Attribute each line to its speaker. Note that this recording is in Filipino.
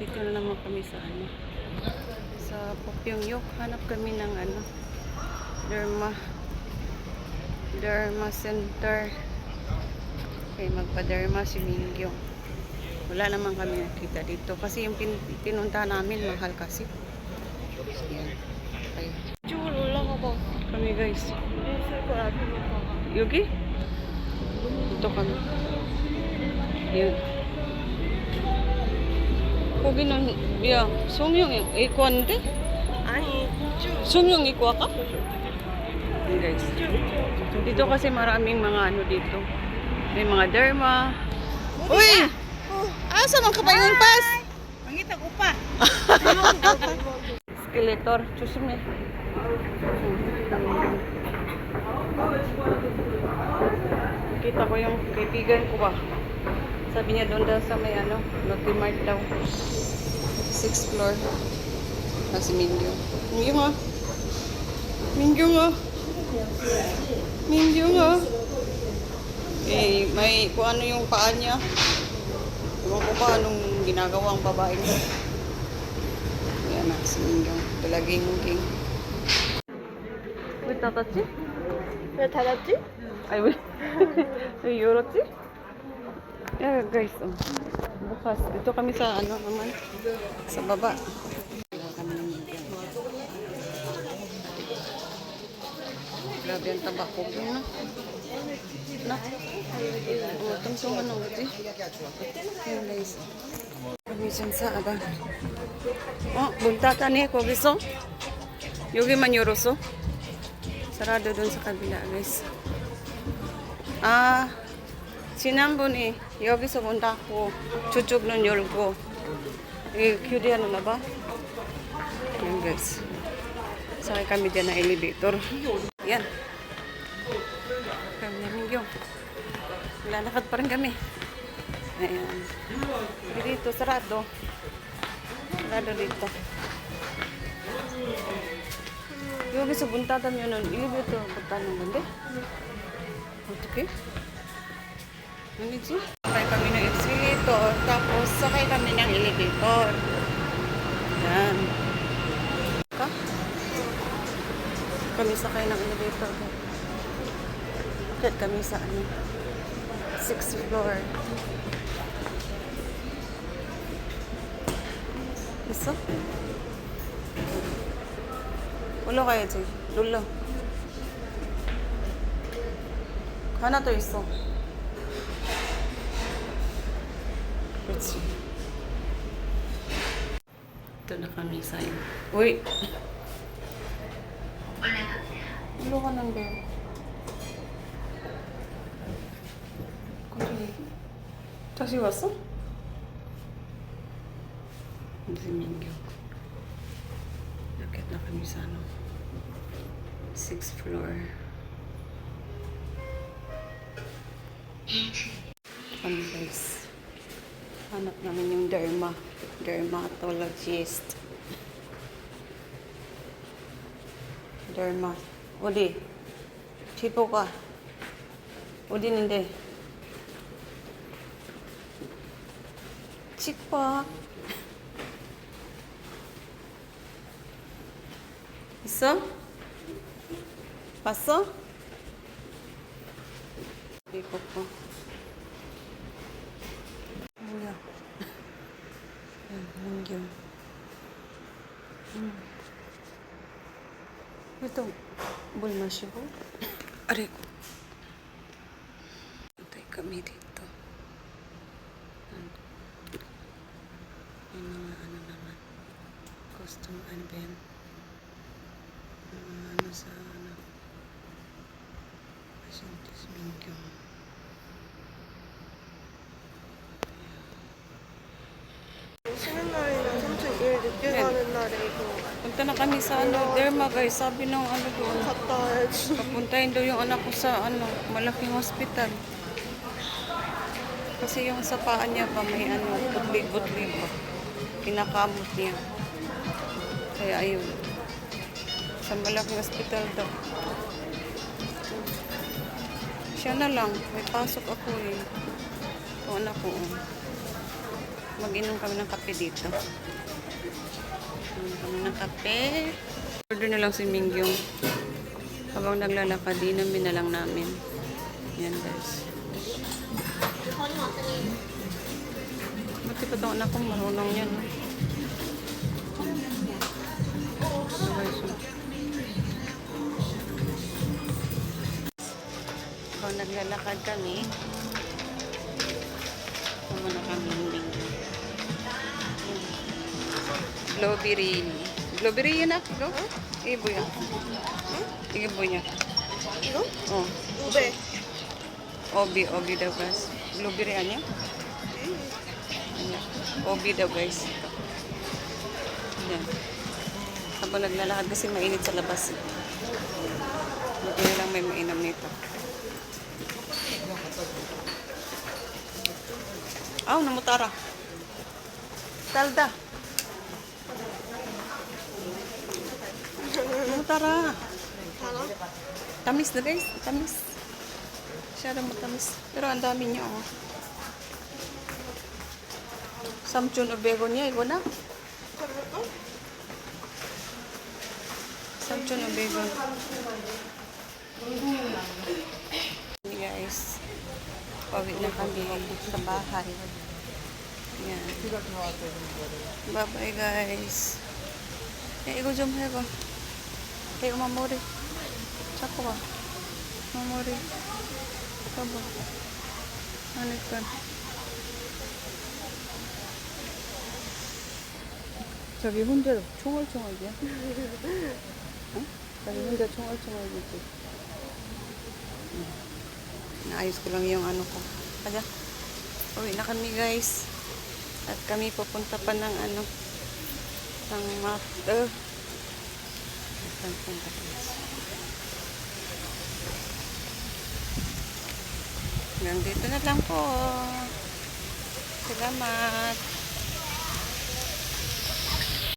Speaker 1: Dito na naman kami sa ano, sa Popyongyok. Hanap kami ng ano, Derma Center. Okay, magpa-derma si Mingyong. Wala naman kami nakita dito kasi yung pinunta namin mahal kasi. Yan. Okay. Kami guys. Yogi? Dito kami. Yan. 거기는 야 송영이 이과인데?
Speaker 2: 아니
Speaker 1: 송영 이과 ka? Guys. Dito kasi maraming mga ano dito. May mga derma. Uy! Asa man ka pa yung pas?
Speaker 2: mangita ko pa.
Speaker 1: Skeletor. Chusume. Kita ko yung kaibigan ko ba? Sabi niya doon daw sa may ano, Noti-Mart daw. 6th floor. Si Mingyong. Mingyong ah. Mingyong ah. Mingyong ah. Eh, may kung ano yung paa niya. Ewan ko ba anong ginagawa ang babae ko. Yan na, si Mingyong. Talaging king. Wait, tatatsi?
Speaker 2: 왜 닫았지?
Speaker 1: Ay, wait. Ay, yorotsi? Yeah, guys, oh. Bukas. Dito kami sa ano naman. Sa baba. Wala kami ng Mingyong. Grabe ang tabako ko na. Na. Oh, tungsong ano uti. Ayan guys. Kami dyan sa aga. Oh, buntata ni Kogiso. Yogi man yoroso. Sarado dun sa kabila guys. 지난번에 여기서 본다고 저쪽은 열고 이 교대하는 봐. Yan guys. Sakay kami dyan ng elevator. Yan. Kami na Mingyong. Lalakad pa rin kami. Ayan. Dito, sarado. Sarado dito. 여기서 문 닫으면은 엘리베이터 못 닫는 건데? 어떻게? 아니지? Sakay kami ng escalator, tapos sakay kami ng elevator. Yan. Kami sakay ng elevator. Bakit kami sa ano? 6th floor. 있어? 올라가야지. 눌러. 하나 더 있어. 그렇지. ito na kami sa iyo. Uy! Ulo ka nang girl. 갑자기 다시 왔어? 무슨 민규. Bakit na kami sa ano? 6th floor. Kami guys. Hanap namin yung dermatologist. Derma. 어디? 피부가 어디 있는데? 치과 있어? 봤어? 이거 봐. 뭐야? 민규. ito 물 마시고 아래고 antay kami dito. May mga ano naman custom advent ano sa ano pasyentes Mingyong.
Speaker 2: 쉬는 날이나 삼촌 일 늦게 가는 날에 이거
Speaker 1: Punta na kami sa ano, derma guys. Sabi nung ano doon.
Speaker 2: 갔다 와야지.
Speaker 1: Papuntahin daw yung anak ko sa ano, malaking hospital. Kasi yung sa paa niya pa may ano, butlig-butlig pa. Kinakamot niya. Kaya ayun. Sa malaking hospital daw. Siya na lang. May pasok ako eh. Ito anak ko. Mag-inom kami ng kape dito. Inom kami ng kape. Order na lang si Mingyong. Habang naglalakad, inumin na lang namin. Yan guys. Buti pa itong anak kong marunong yan. Habang naglalakad kami, muna kami hindi. Blueberry. Blueberry yun ah. Go. Ibo yan. Ibo niya.
Speaker 2: Ito?
Speaker 1: Oh.
Speaker 2: Ube.
Speaker 1: Obi daw guys. Blueberry ano? Ano? Obi daw guys. Yan. Habang naglalakad kasi mainit sa labas. Buti na lang may mainam nito. Aw, namutara. Talda. Namutara.
Speaker 2: Ano?
Speaker 1: Tamis na guys. Tamis. Masyadong matamis. Pero ang dami niya oh. Samchun o bego niya. Ikaw na.
Speaker 2: Ano to?
Speaker 1: Samchun o bego. Guys. Pauwi na kami sa bahay. Yan. Bye-bye guys. Ikaw jom ko. Kayo umamori. Sako ba? Mamori. Ikaw ba? Ano ka? 저기 혼자 총알총알이야? 어? 저기 혼자 총알총알이지. Naayos ko lang yung ano ko. Kaya, uwi na kami guys. At kami pupunta pa ng ano, ng master. Hanggang dito na lang po. Salamat.